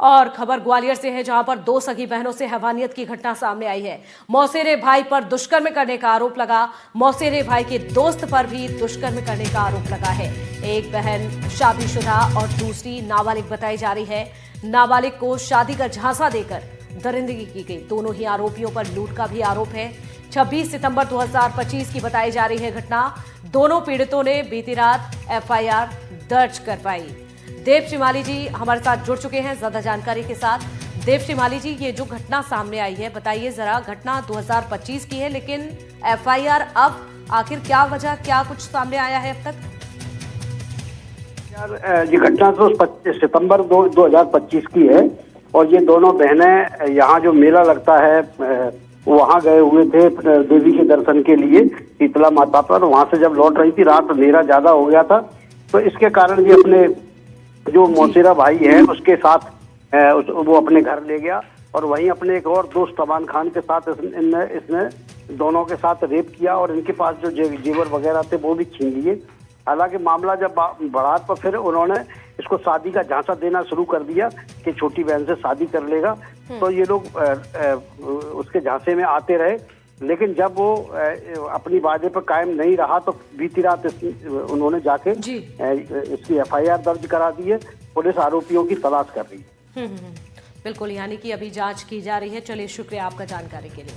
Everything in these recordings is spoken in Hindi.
और खबर ग्वालियर से है, जहां पर दो सगी बहनों से हैवानियत की घटना सामने आई है। मौसेरे भाई पर दुष्कर्म करने का आरोप लगा। मौसेरे भाई के दोस्त पर भी दुष्कर्म करने का आरोप लगा है। एक बहन शादीशुदा और दूसरी नाबालिग बताई जा रही है। नाबालिग को शादी का झांसा देकर दरिंदगी की गई। दोनों ही आरोपियों पर लूट का भी आरोप है। 26 सितंबर 2025 की बताई जा रही है घटना। दोनों पीड़ितों ने बीती रात एफआईआर दर्ज करवाई। देव श्रीमाली जी हमारे साथ जुड़ चुके हैं ज्यादा जानकारी के साथ। देव श्रीमाली जी, ये जो घटना सामने आई है, बताइए जरा। घटना 2025 की है, लेकिन एफआईआर अब आखिर क्या वजह, क्या कुछ सामने आया है अब तक? यार, ये घटना तो 25 सितंबर 2025 की है और ये दोनों बहनें यहाँ जो मेला लगता है वहाँ गए हुए थे देवी के दर्शन के लिए शीतला माता पर। वहाँ से जब लौट रही थी, रात अंधेरा ज्यादा हो गया था, तो इसके कारण ये अपने जो मौसेरा भाई है उसके साथ वो अपने घर ले गया और वहीं अपने एक और दोस्त तबान खान के साथ इसने दोनों के साथ रेप किया और इनके पास जो जेवर वगैरह थे वो भी छीन लिए। हालांकि मामला जब बढ़ा तो फिर उन्होंने इसको शादी का झांसा देना शुरू कर दिया कि छोटी बहन से शादी कर लेगा। तो ये लोग उसके झांसे में आते रहे, लेकिन जब वो अपनी वादे पर कायम नहीं रहा तो बीती रात उन्होंने जाके इसकी एफआईआर दर्ज करा दी है। पुलिस आरोपियों की तलाश कर रही है। बिल्कुल, यानी कि अभी जांच की जा रही है। चलिए, शुक्रिया आपका जानकारी के लिए।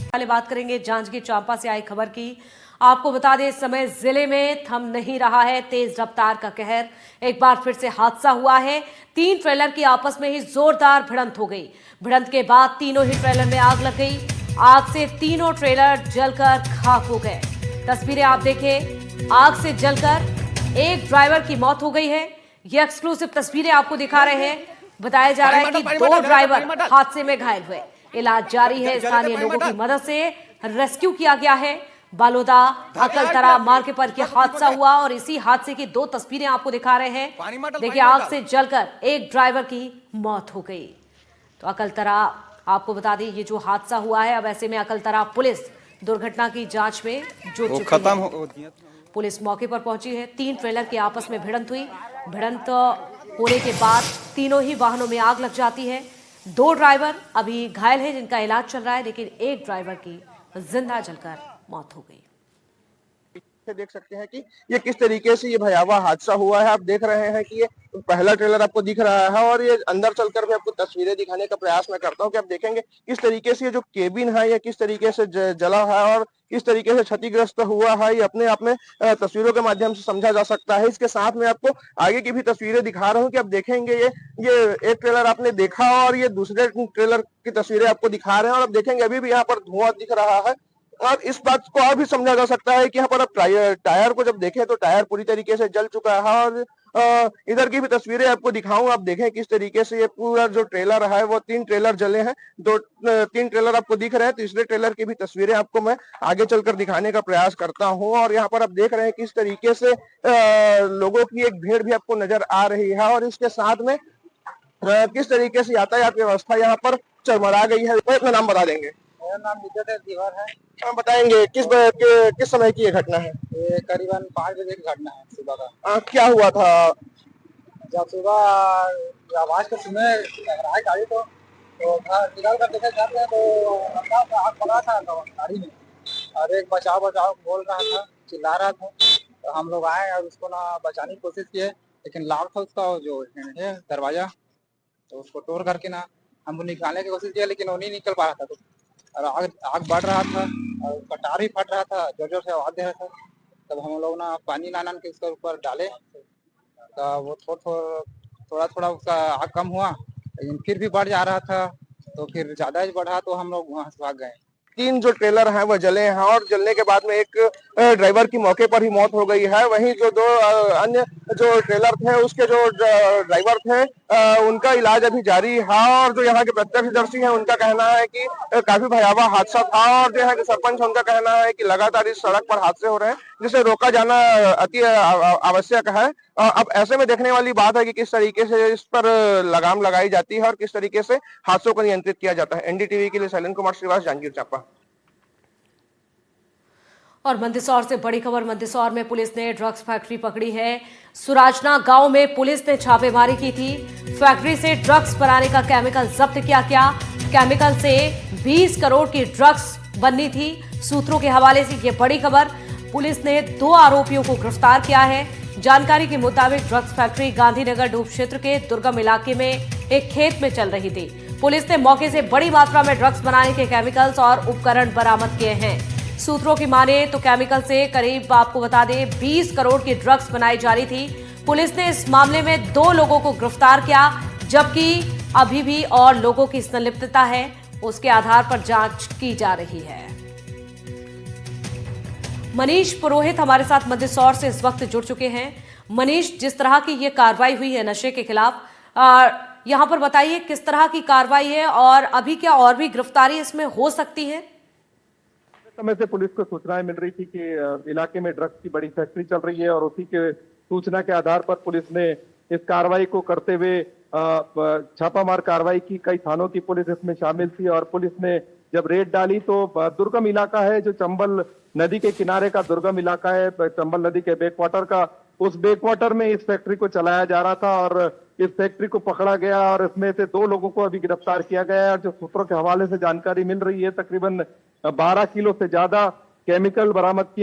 पहले बात करेंगे जांजगीर चांपा से आई खबर की। आपको बता दें, इस समय जिले में थम नहीं रहा है तेज रफ्तार का कहर। एक बार फिर से हादसा हुआ है। 3 ट्रेलर की आपस में ही जोरदार भिड़ंत हो गई। भिड़ंत के बाद तीनों ही ट्रेलर में आग लग गई। आग से तीनों ट्रेलर जलकर खाक हो गए। तस्वीरें आप देखें, आग से जलकर एक ड्राइवर की मौत हो गई है। ये एक्सक्लूसिव तस्वीरें आपको दिखा रहे हैं। बताया जा रहा है कि 2 ड्राइवर हादसे में घायल हुए। इलाज जारी है। स्थानीय लोगों की मदद से रेस्क्यू किया गया है। बालोदा अकलतरा मार्ग पर यह हादसा हुआ और इसी हादसे की 2 तस्वीरें आपको दिखा रहे हैं। देखिए, आग से जलकर एक ड्राइवर की मौत हो गई। तो अकलतरा, आपको बता दें, ये जो हादसा हुआ है, अब ऐसे में अकलतरा पुलिस दुर्घटना की जांच में जुट चुकी है। पुलिस मौके पर पहुंची है। 3 ट्रेलर की आपस में भिड़ंत हुई। भिड़ंत होने के बाद तीनों ही वाहनों में आग लग जाती है। 2 ड्राइवर अभी घायल हैं जिनका इलाज चल रहा है, लेकिन एक ड्राइवर की जिंदा जलकर मौत हो गई। देख सकते हैं कि ये किस तरीके से ये भयावह हादसा हुआ है। आप देख रहे हैं कि ये पहला ट्रेलर आपको दिख रहा है और ये अंदर चलकर भी आपको तस्वीरें दिखाने का प्रयास मैं करता हूं कि आप देखेंगे किस तरीके से ये जो केबिन है ये किस तरीके से जला है और किस तरीके से क्षतिग्रस्त हुआ है। ये अपने आप में तस्वीरों के माध्यम से समझा जा सकता है। इसके साथ में आपको आगे की भी तस्वीरें दिखा रहा हूँ कि आप देखेंगे ये एक ट्रेलर आपने देखा और ये दूसरे ट्रेलर की तस्वीरें आपको दिखा रहे हैं और आप देखेंगे अभी भी यहाँ पर धुआं दिख रहा है। और इस बात को और भी समझा जा सकता है कि यहाँ पर आप टायर को जब देखें तो टायर पूरी तरीके से जल चुका है। और इधर की भी तस्वीरें आपको दिखाऊं, आप देखें किस तरीके से ये पूरा जो ट्रेलर है वो 3 ट्रेलर जले हैं। 3 ट्रेलर आपको दिख रहे हैं। तीसरे ट्रेलर की भी तस्वीरें आपको मैं आगे चलकर दिखाने का प्रयास करता हूँ। और यहाँ पर आप देख रहे हैं किस तरीके से लोगों की एक भीड़ भी आपको नजर आ रही है और इसके साथ में किस तरीके से यातायात व्यवस्था यहाँ पर चरमरा गई है। अपना नाम बता देंगे? मेरा नाम विजय दीवार है। आप बताएंगे किस समय की ये घटना है? ये करीबन 5 बजे की घटना है सुबह का। क्या हुआ था? जब सुबह आवाज को सुने टकराए गाड़ी तो निकाल कर देखे जाते हैं तो आग लगा था गाड़ी में और एक बचाओ बचाओ बोल रहा था, चिल्ला रहा था। तो हम लोग आए और उसको ना बचाने की कोशिश किए, लेकिन लॉक था उसका जो है दरवाजा, तो उसको तोड़ करके ना हमको निकालने की कोशिश किया, लेकिन वो नहीं निकल पा रहा था। और आग बढ़ रहा था और उसका टायर भी फट रहा था, जोर जोर से आवाज दे रहा था। तब हम लोग ना पानी नान के उसके ऊपर डाले तो वो थोड़ा थोड़ा उसका आग कम हुआ, लेकिन फिर भी बढ़ जा रहा था। तो फिर ज्यादा ही बढ़ा तो हम लोग वहां से भाग गए। 3 जो ट्रेलर हैं वो जले हैं और जलने के बाद में एक ड्राइवर की मौके पर ही मौत हो गई है। वहीं जो 2 अन्य जो ट्रेलर थे उसके जो ड्राइवर थे उनका इलाज अभी जारी है। और जो यहाँ के प्रत्यक्षदर्शी हैं उनका कहना है कि काफी भयावह हादसा था और जो यहाँ के सरपंच उनका कहना है कि लगातार इस सड़क पर हादसे हो रहे हैं जिसे रोका जाना अति आवश्यक है। अब ऐसे में देखने वाली बात है कि किस तरीके से इस पर लगाम लगाई जाती है और किस तरीके से हादसों को नियंत्रित किया जाता है। एनडीटीवी के लिए शैलेंद्र कुमार श्रीवास, जांजगीर चांपा। और मंदसौर से बड़ी खबर। मंदसौर में पुलिस ने ड्रग्स फैक्ट्री पकड़ी है। सुराजना गांव में पुलिस ने छापेमारी की थी। फैक्ट्री से ड्रग्स बनाने का केमिकल जब्त किया गया। केमिकल से 20 करोड़ की ड्रग्स बननी थी। सूत्रों के हवाले से यह बड़ी खबर। पुलिस ने 2 आरोपियों को गिरफ्तार किया है। जानकारी के मुताबिक ड्रग्स फैक्ट्री गांधीनगर डूब क्षेत्र के दुर्गम इलाके में एक खेत में चल रही थी। पुलिस ने मौके से बड़ी मात्रा में ड्रग्स बनाने के केमिकल्स और उपकरण बरामद किए हैं। सूत्रों की माने तो केमिकल से करीब, आपको बता दें, 20 करोड़ की ड्रग्स बनाई जा रही थी। पुलिस ने इस मामले में 2 लोगों को गिरफ्तार किया, जबकि अभी भी और लोगों की संलिप्तता है, उसके आधार पर जांच की जा रही है। मनीष पुरोहित हमारे साथ मंदसौर से इस वक्त जुड़ चुके हैं। मनीष, जिस तरह की ये कार्रवाई हुई है नशे के खिलाफ, यहां पर बताइए किस तरह की कार्रवाई है और अभी क्या और भी गिरफ्तारी इसमें हो सकती है? समय से पुलिस को सूचनाएं मिल रही थी कि इलाके में ड्रग्स की बड़ी फैक्ट्री चल रही है और उसी के सूचना के आधार पर पुलिस ने इस कार्रवाई को करते हुए छापामार कार्रवाई की। कई थानों की पुलिस इसमें शामिल थी और पुलिस ने जब रेड डाली तो दुर्गम इलाका है, जो चंबल नदी के किनारे का दुर्गम इलाका है, चंबल नदी के बैकवाटर का, उस बैकवाटर में इस फैक्ट्री को चलाया जा रहा था और इस फैक्ट्री को पकड़ा गया और इसमें से 2 लोगों को अभी गिरफ्तार किया गया है। और जो सूत्रों के हवाले से जानकारी मिल रही है, तकरीबन 12 किलो से ज्यादा केमिकल बरामद किए